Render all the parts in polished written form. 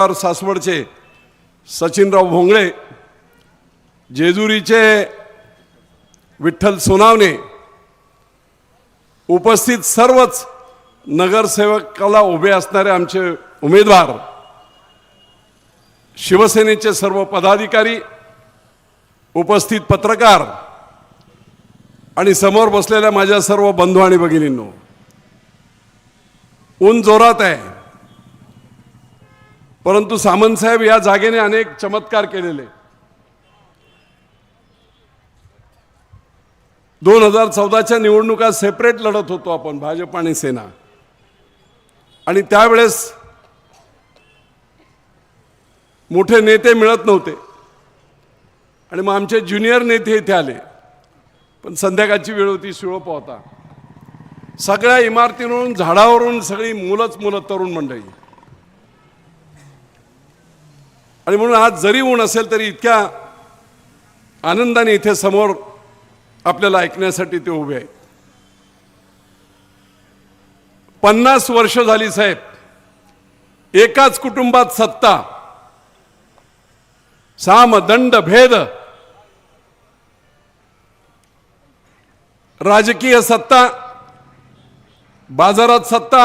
सासवडचे सचिनराव भोंगळे, जेजुरीचे विठ्ठल सोनावणे, उपस्थित सर्वच नगरसेवकाला उभे असणारे आमचे उमेदवार, शिवसेनेचे सर्व पदाधिकारी, उपस्थित पत्रकार आणि समोर बसलेल्या माझ्या सर्व बंधू आणि भगिनींनो, ऊन जोरात आहे, परंतु सामंत साहेब या जागेने अनेक चमत्कार केलेले। 2014च्या निवडणुका सेपरेट लढत होतो आपण, भाजप आणि सेना, आणि त्यावेळेस मोठे नेते मिळत नव्हते आणि मग आमचे ज्युनियर नेते इथे आले, पण संध्याकाळची वेळ होती, शिळोप होता, सगळ्या इमारतीवरून झाडावरून सगळी मुलं तरुण मंडळी, आणि म्हणून आज जरी ऊन असेल तरी इतक्या आनंदाने इथे समोर आपल्याला ऐकण्यासाठी ते उभे आहेत। 50 वर्ष झाली साहेब, एकाच कुटुंबात सत्ता, साम दंड भेद, राजकीय सत्ता, बाजारात सत्ता,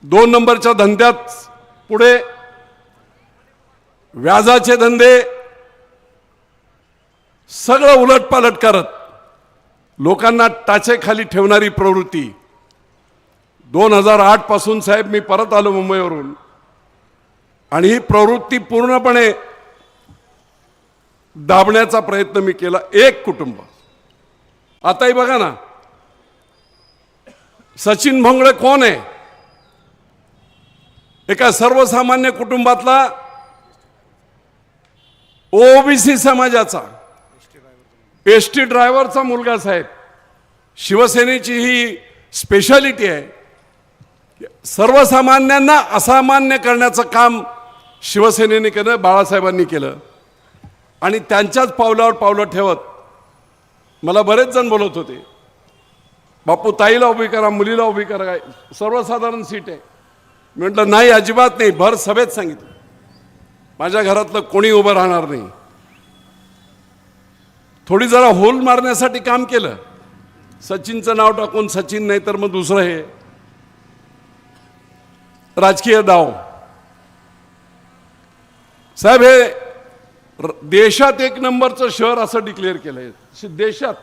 2 नंबरच्या धंद्यात पुढे, व्याजाचे धंदे, सगळं उलटपालट करत लोकांना टाचेखाली ठेवणारी प्रवृत्ती। 2008 पासून साहेब मी परत आलो मुंबईवरून, आणि ही प्रवृत्ती पूर्णपणे दाबण्याचा प्रयत्न मी केला। एक कुटुंब, आताही बघा ना, सचिन भोंगळे कोण आहे? एका सर्वसामान्य कुटुंबातला ओबीसी समाजाचा एसटी ड्रायव्हरचा मुलगा साहेब। शिवसेनेची ही स्पेशालिटी आहे, सर्वसामान्यांना असामान्य करण्याचं काम शिवसेनेने केलं, बाळासाहेबांनी केलं, आणि त्यांच्याच पावलावर पावलं ठेवत मला बरेच जण बोलत होते, बापू ताईला उभी करा, मुलीला उभी करा, सर्वसाधारण सीट आहे। म्हटलं नाही, अजिबात नाही, भर सभेत सांगितलं, माझ्या घरातलं कोणी उभं राहणार नाही। थोडी जरा होल मारण्यासाठी काम केलं, सचिनचं नाव टाकून सचिन नाही तर मग दुसरं, हे राजकीय डाव साहेब। हे देशात 1 नंबरचं शहर असं डिक्लेअर केलंय देशात।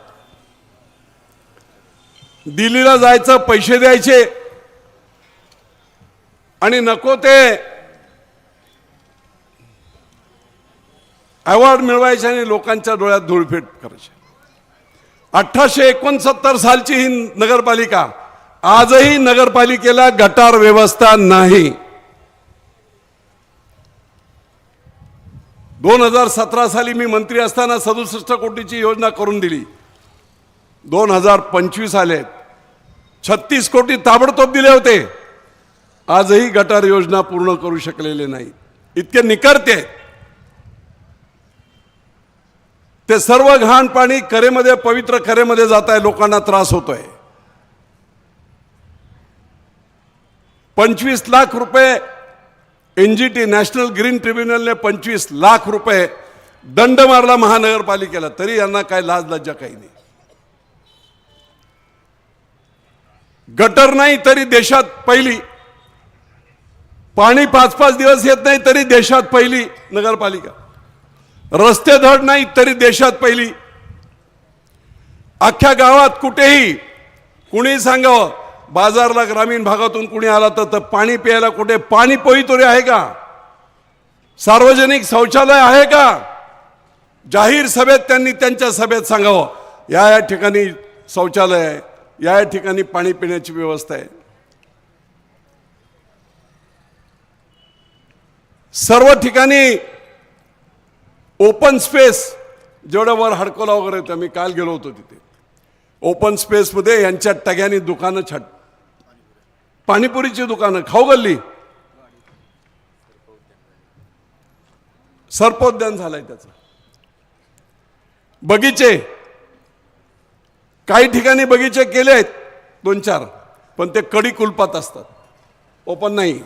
दिल्लीला जायचं, पैसे द्यायचे आणि नको ते अवॉर्ड मिळवायचे आणि लोकांच्या डोळ्यात धूळफेट करायची। 1869 सालची ही नगरपालिका, आजही नगरपालिकेला गटार व्यवस्था नाही। 2017 साली मी मंत्री असताना 67 कोटीची योजना करून दिली, 2025 आले 36 कोटी ताबडतोब दिले होते, आजही गटार योजना पूर्ण करू शकलेले नाही। इतके निकरते, ते सर्व घाण पाणी करेमध्ये, पवित्र करेमध्ये जात आहे, लोकांना त्रास होतोय। 25 लाख रुपये एनजीटी नॅशनल ग्रीन ट्रिब्युनलने 25 लाख रुपये दंड मारला महानगरपालिकेला, तरी यांना काय लाज लज्जा काही नाही। गटर नाही तरी देशात पहिली, पाणी 5-5 दिवस येत नाही तरी देशात पहिली नगरपालिका, रस्ते धड नाही तरी देशात पहिली। अख्ख्या गावात कुठेही कुणी सांगावं, बाजारला ग्रामीण भागातून कुणी आला तर पाणी प्यायला कुठे पाणी पोई तरी आहे का? सार्वजनिक शौचालय आहे का? जाहीर सभेत त्यांनी त्यांच्या सभेत सांगावं, या ठिकाणी शौचालय आहे, या ठिकाणी पाणी पिण्याची व्यवस्था आहे। सर्व ठिकाणी ओपन स्पेस, जेवढं वर हडकोला वगैरे होतं, मी काल गेलो होतो तिथे, ओपन स्पेसमध्ये यांच्या टग्यानी दुकानं छाट, पाणीपुरीची दुकानं, खाऊ गल्ली, सर्पोद्यान झालंय त्याचं, बगीचे, काही ठिकाणी बगीचे केले आहेत 2-4, पण ते कडी कुलपात असतात, ओपन नाही।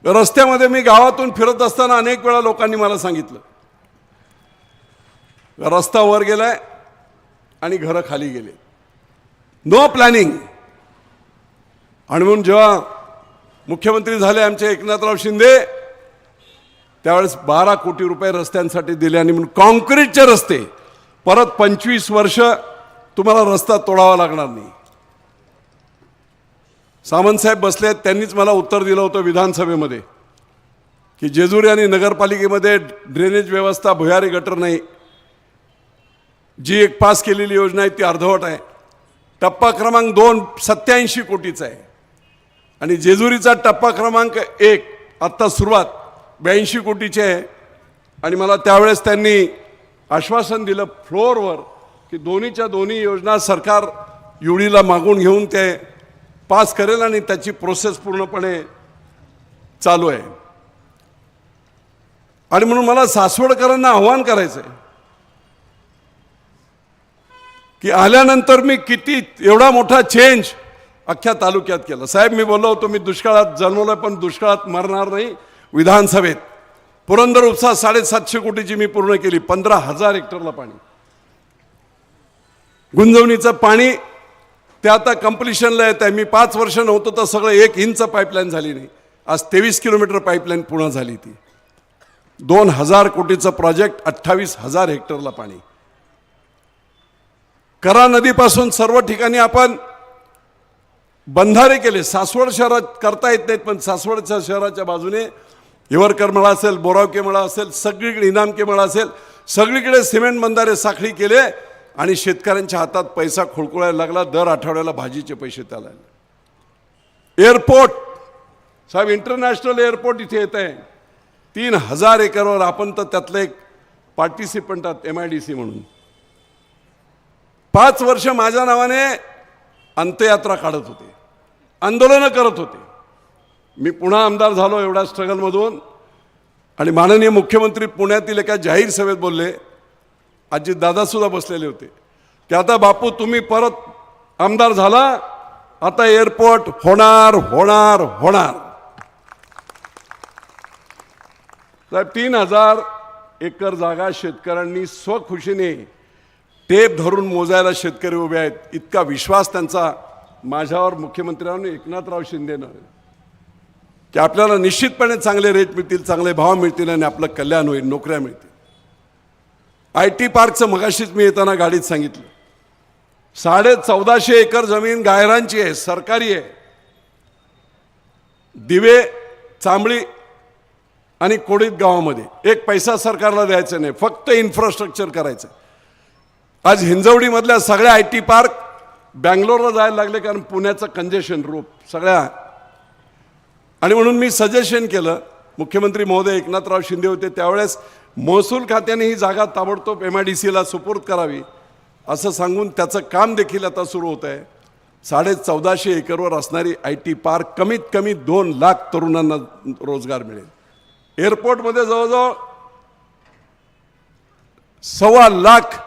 रस्त्यामध्ये मी गावातून फिरत असताना अनेक वेळा लोकांनी मला सांगितलं, रस्ता वर गेलाय आणि घरं खाली गेले, नो प्लॅनिंग. आणि म्हणून जेव्हा मुख्यमंत्री झाले आमचे एकनाथराव शिंदे, त्यावेळेस 12 कोटी रुपये रस्त्यांसाठी दिले. आणि म्हणून कॉन्क्रीटचे रस्ते परत 25 वर्ष तुम्हाला रस्ता तोडावा लागणार नाही. सामंतसाहेब बसले आहेत, त्यांनीच मला उत्तर दिलं होतं विधानसभेमध्ये की जेजुरी आणि नगरपालिकेमध्ये ड्रेनेज व्यवस्था, भुयारी गटर नाही. जी एक पास केलेली योजना आहे ती अर्धवट आहे. टप्पा क्रमांक 2 87 कोटीचा आहे आणि जेजुरीचा टप्पा क्रमांक 1 आत्ता सुरुवात 82 कोटीची आहे. आणि मला त्यावेळेस त्यांनी आश्वासन दिलं फ्लोअरवर की दोन्हीच्या दोन्ही योजना सरकार युडीला मागून घेऊन ते पास करेल आणि त्याची प्रोसेस पूर्णपणे चालू आहे. आणि म्हणून मला सासवडकरांना आव्हान करायचं आहे की आल्यानंतर मी किती एवढा मोठा चेंज अख्ख्या तालुक्यात केला. साहेब, मी बोललो होतो मी दुष्काळात जन्मलोय पण दुष्काळात मरणार नाही. विधानसभेत पुरंदर उपसा 750 कोटीची मी पूर्ण केली, 15,000 हेक्टरला पाणी. गुंजवणीचं पाणी ते आता कंप्लिशनला येत आहे. मी 5 वर्ष नव्हतो तर सगळं 1 इंच पाईपलाईन झाली नाही. आज 23 किलोमीटर पाईपलाईन पूर्ण झाली. ती 2,000 कोटीचं प्रोजेक्ट, 28,000 हेक्टरला पाणी. करा नदीपासून सर्व ठिकाणी आपण बंधारे केले. सासवड शहरात करता येत नाहीत पण सासवडच्या शहराच्या बाजूने हिवरकर मळा असेल, बोरावके मळा असेल, सगळीकडे इनामके मळा असेल, सगळीकडे सिमेंट बंधारे साखळी केले आणि शेतकऱ्यांच्या हातात पैसा खुळखुळायला लागला. दर आठवड्याला भाजीचे पैसे त्याला. एअरपोर्ट साहेब, इंटरनॅशनल एअरपोर्ट इथे येत आहे 3,000 एकरवर. आपण तर त्यातलं एक पार्टिसिपंट आहात MIDC म्हणून. 5 वर्ष माझ्या नावाने अंत्ययात्रा काढत होते, आंदोलनं करत होते. मी पुन्हा आमदार झालो एवढ्या स्ट्रगलमधून. आणि माननीय मुख्यमंत्री पुण्यातील एका जाहीर सभेत बोलले, अजित दादासुद्धा बसलेले होते, की आता बापू तुम्ही परत आमदार झाला, आता एअरपोर्ट होणार होणार होणार. साहेब, 3,000 एकर जागा शेतकऱ्यांनी स्वखुशीने टेप धरून मोजायला शेतकरी उभे आहेत. इतका विश्वास त्यांचा माझ्यावर मुख्यमंत्र्यांनी एकनाथराव शिंदेनं की आपल्याला निश्चितपणे चांगले रेट मिळतील, चांगले भाव मिळतील आणि आपलं कल्याण होईल, नोकऱ्या मिळतील. IT पार्कचं मगाशीच मी येताना गाडीत सांगितलं, 1450 एकर जमीन गायरांची आहे, सरकारी आहे. दिवे, चांबळी आणि कोडीत गावामध्ये 1 पैसा सरकारला द्यायचा नाही, फक्त इन्फ्रास्ट्रक्चर करायचं. आज हिंजवडीमधल्या सगळ्या IT पार्क बँगलोरला जायला लागले कारण पुण्याचं कंजेशन रूप सगळ्या. आणि म्हणून मी सजेशन केलं, मुख्यमंत्री महोदय एकनाथराव शिंदे होते त्यावेळेस, महसूल खात्याने ही जागा ताबडतोब MIDCला सुपूर्द करावी असं सांगून त्याचं काम देखील आता सुरू होत आहे. 1450 एकरवर असणारी IT पार्क कमीत कमी 2 लाख तरुणांना रोजगार मिळेल. एअरपोर्टमध्ये जवळजवळ 1.25 लाख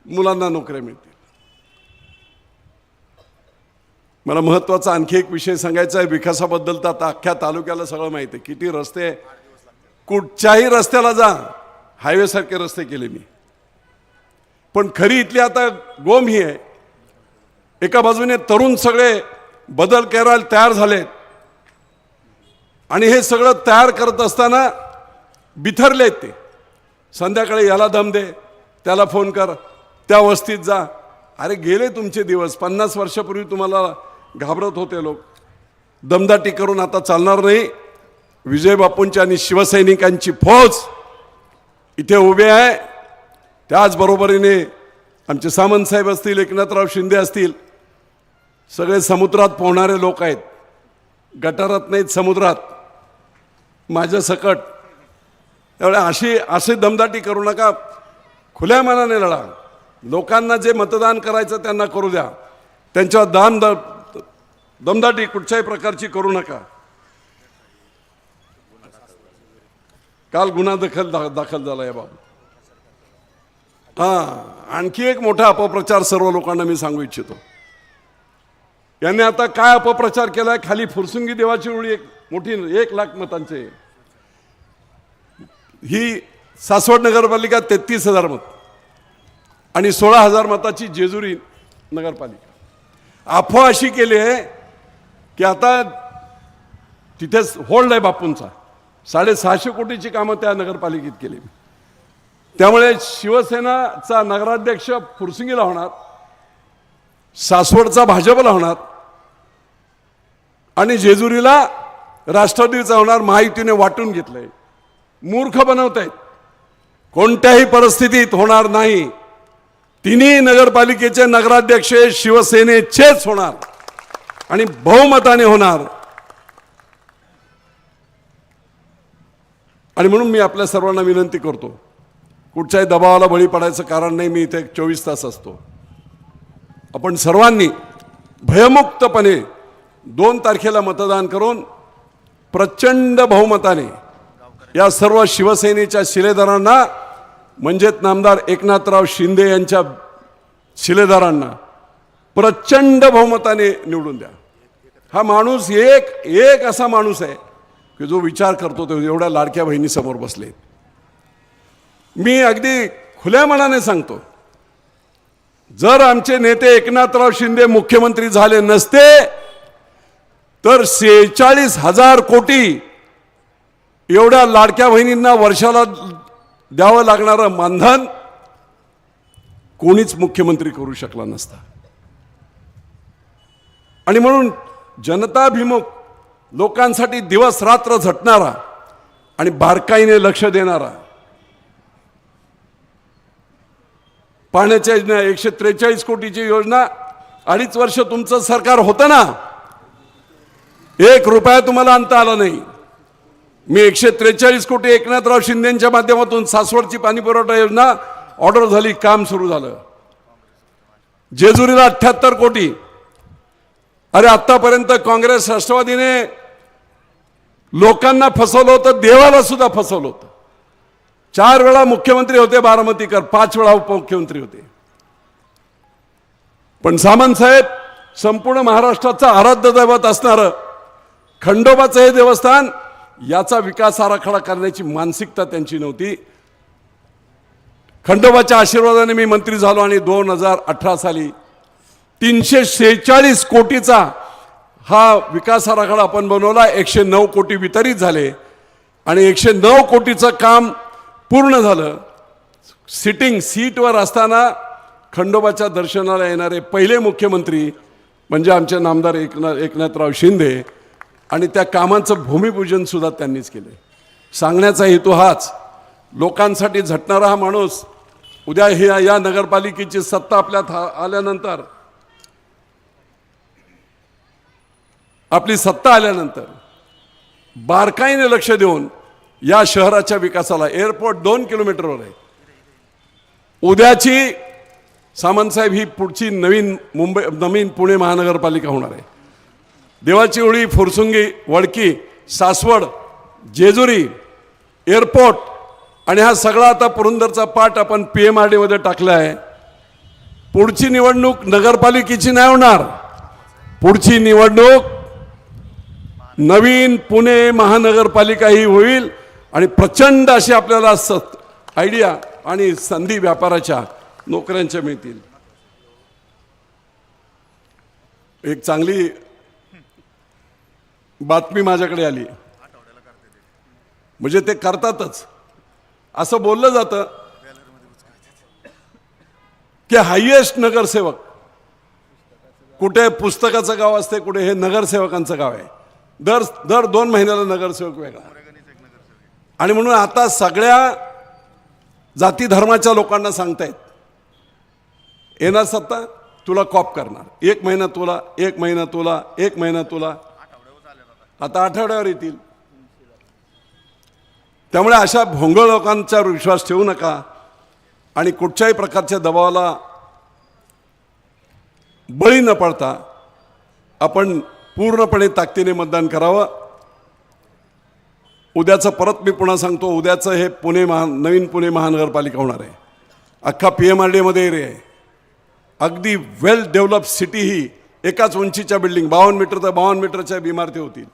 मुलांना नोकऱ्या मिळतील. मला महत्त्वाचा आणखी एक विषय सांगायचा आहे. विकासाबद्दल तर आता अख्ख्या तालुक्याला सगळं माहिती आहे, किती रस्ते, कुठच्याही रस्त्याला जा, हायवेसारखे रस्ते केले मी. पण खरी इथली आता गोम ही आहे, एका बाजूने तरुण सगळे बदल करायला तयार झालेत आणि हे सगळं तयार करत असताना बिथरलेत ते. संध्याकाळी याला दम दे, त्याला फोन कर, त्या वस्तीत जा. अरे गेले तुमचे दिवस. 50 वर्षापूर्वी तुम्हाला घाबरत होते लोक. दमदाटी करून आता चालणार नाही. विजय बापूंची आणि शिवसैनिकांची फौज इथे उभे आहे. त्याचबरोबरीने आमचे सामंतसाहेब असतील, एकनाथराव शिंदे असतील, सगळे समुद्रात पोहणारे लोक आहेत. गटारात नाहीत, समुद्रात माझ्या सकट. त्यामुळे अशी दमदाटी करू नका, खुल्या मनाने लढा. लोकांना जे मतदान करायचं त्यांना करू द्या. त्यांच्यावर दमदाटी कुठच्याही प्रकारची करू नका. काल गुन्हा दाखल झाला या बाबत. आणखी एक मोठा अपप्रचार सर्व लोकांना मी सांगू इच्छितो. यांनी आता काय अपप्रचार केलाय, खाली फुरसुंगी देवाची ओळी एक मोठी 1,00,000 मतांचे. ही सासवड नगरपालिका 33,000 मत आणि 16,000 मताची जेजुरी नगरपालिका. अफवा अशी केली आहे की आता तिथेच होल्ड आहे बापूंचा. 650 कोटीची कामं त्या नगरपालिकेत केली. त्यामुळे शिवसेनाचा नगराध्यक्ष फुरसुंगीला होणार, सासवडचा भाजपला होणार आणि जेजुरीला राष्ट्रवादीचा होणार. महायुतीने वाटून घेतलंय. मूर्ख बनवत आहेत. कोणत्याही परिस्थितीत होणार नाही. तिन्ही नगरपालिकेचे नगराध्यक्ष शिवसेनेचेच होणार आणि बहुमताने होणार. आणि म्हणून मी आपल्या सर्वांना विनंती करतो, कुठच्याही दबावाला बळी पडायचं कारण नाही. मी इथे 24 तास असतो. आपण सर्वांनी भयमुक्तपणे 2 तारखेला मतदान करून प्रचंड बहुमताने या सर्व शिवसेनेच्या शिलेदारांना, म्हणजेच नामदार एकनाथराव शिंदे यांच्या शिलेदारांना प्रचंड बहुमताने निवडून द्या. हा माणूस एक असा माणूस आहे की जो विचार करतो. तो एवढ्या लाडक्या बहिणीसमोर बसले. मी अगदी खुल्या मनाने सांगतो, जर आमचे नेते एकनाथराव शिंदे मुख्यमंत्री झाले नसते तर 46,000 कोटी एवढ्या लाडक्या बहिणींना वर्षाला द्यावं लागणारं मानधन कोणीच मुख्यमंत्री करू शकला नसता. आणि म्हणून जनताभिमुख, लोकांसाठी दिवस रात्र झटणारा आणि बारकाईने लक्ष देणारा, पाण्याच्या योजना 143 कोटीची योजना 2.5 वर्ष तुमचं सरकार होतं ना, 1 रुपया तुम्हाला आणता आला नाही. मी 143 कोटी एकनाथराव शिंदेच्या माध्यमातून सासवडची पाणी पुरवठा योजना ऑर्डर झाली, काम सुरू झालं. जेजुरीला 78 कोटी. अरे आतापर्यंत काँग्रेस राष्ट्रवादीने लोकांना फसवलं होतं, देवाला सुद्धा फसवलं होतं. 4 वेळा मुख्यमंत्री होते बारामतीकर, 5 वेळा उपमुख्यमंत्री होते. पण सामंत साहेब, संपूर्ण महाराष्ट्राचा आराध्य दैवत असणारं खंडोबाचं हे देवस्थान, याचा विकास आराखडा करण्याची मानसिकता त्यांची नव्हती. खंडोबाच्या आशीर्वादाने मी मंत्री झालो आणि 2018 साली 346 कोटीचा हा विकास आराखडा आपण बनवला. 109 कोटी वितरित झाले आणि 109 कोटीचं काम पूर्ण झालं. सिटिंग सीटवर असताना खंडोबाच्या दर्शनाला येणारे पहिले मुख्यमंत्री म्हणजे आमचे नामदार एकनाथराव शिंदे. आणि त्या कामांचं भूमिपूजन सुद्धा त्यांनीच केलं. सांगण्याचा हेतू हाच, लोकांसाठी झटणारा हा माणूस उद्या या नगरपालिकेची सत्ता आपल्यात आल्यानंतर, आपली सत्ता आल्यानंतर बारकाईने लक्ष देऊन या शहराच्या विकासाला, एअरपोर्ट 2 किलोमीटरवर आहे. उद्याची सामंतसाहेब ही पुढची नवीन पुणे महानगरपालिका होणार आहे. देवाची उळी, फुरसुंगी, वडकी, सासवड, जेजुरी, एअरपोर्ट आणि हा सगळा आता पुरंदरचा पाठ आपण PMRD मध्ये टाकला आहे. पुढची निवडणूक नगरपालिकेची नाही होणार. पुढची निवडणूक नवीन पुणे महानगरपालिका ही होईल आणि प्रचंड अशी आपल्याला आयडिया आणि संधी व्यापाराच्या, नोकऱ्यांच्या मिळतील. एक चांगली बातमी माझ्याकडे आली, म्हणजे ते करतातच असं बोललं जातं की हायएस्ट नगरसेवक कुठे पुस्तकाचं गाव असते, कुठे हे नगरसेवकांचं गाव आहे. दर 2 महिन्याला नगरसेवक वेगळा. आणि म्हणून आता सगळ्या जाती धर्माच्या लोकांना सांगतायत, येणार सत्ता तुला कॉप करणार, 1 महिना तुला, 1 महिना तुला, 1 महिना तुला. आता आठवड्यावर येतील. त्यामुळे अशा भोंगळ लोकांच्यावर विश्वास ठेवू नका आणि कुठच्याही प्रकारच्या दबावाला बळी न पडता आपण पूर्णपणे ताकदीने मतदान करावं. उद्याचं परत मी पुन्हा सांगतो, उद्याचं हे नवीन पुणे महानगरपालिका होणार आहे. अख्खा PMRD मध्ये एरिया आहे. अगदी वेल डेव्हलप सिटी. ही एकाच उंचीच्या बिल्डिंग 52 मीटर तर 52 मीटरच्या इमारती होतील.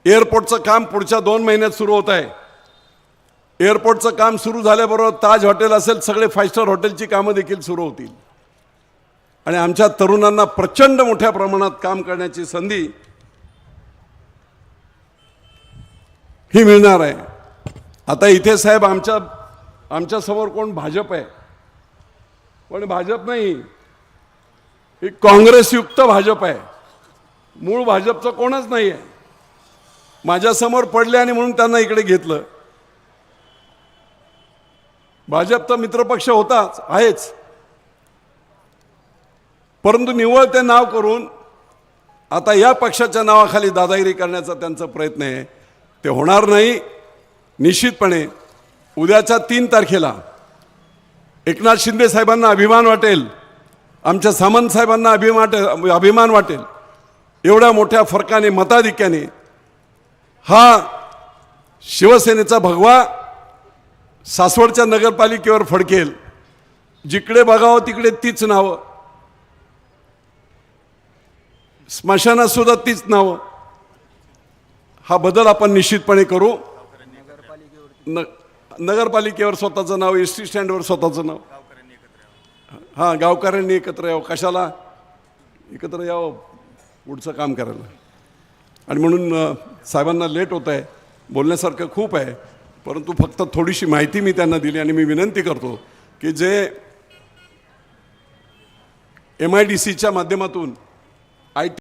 एअरपोर्टचं काम पुढच्या 2 महिन्यात सुरू होत आहे. एअरपोर्टचं काम सुरू झाल्याबरोबर ताज हॉटेल असेल, सगळे 5 स्टार हॉटेलची कामं देखील सुरू होतील आणि आमच्या तरुणांना प्रचंड मोठ्या प्रमाणात काम करण्याची संधी ही मिळणार आहे. आता इथे साहेब आमच्या समोर कोण भाजप आहे, पण भाजप नाही, ही काँग्रेसयुक्त भाजप आहे. मूळ भाजपचं कोणच नाही आहे. माझ्यासमोर पडले आणि म्हणून त्यांना इकडे घेतलं. भाजपचा मित्रपक्ष होताच, आहेच, परंतु निव्वळ ते नाव करून आता या पक्षाच्या नावाखाली दादागिरी करण्याचा त्यांचा प्रयत्न आहे. ते होणार नाही. निश्चितपणे उद्याच्या 3 तारखेला एकनाथ शिंदे साहेबांना अभिमान वाटेल, आमच्या सामंत साहेबांना अभिमान वाटेल. एवढ्या मोठ्या फरकाने, मताधिक्याने हा शिवसेनेचा भगवा सासवडच्या नगरपालिकेवर फडकेल. जिकडे बघावं तिकडे तीच नावं, स्मशानात सुद्धा तीच नावं. हा बदल आपण निश्चितपणे करू. नगरपालिकेवर स्वतःचं नाव, एस टी स्टँडवर स्वतःचं नाव. हां, गावकऱ्यांनी एकत्र यावं. कशाला एकत्र यावं? पुढचं काम करायला. आणि म्हणून साहेबांना लेट होत आहे, बोलण्यासारखं खूप आहे, परंतु फक्त थोडीशी माहिती मी त्यांना दिली. आणि मी विनंती करतो की जे MIDCच्या माध्यमातून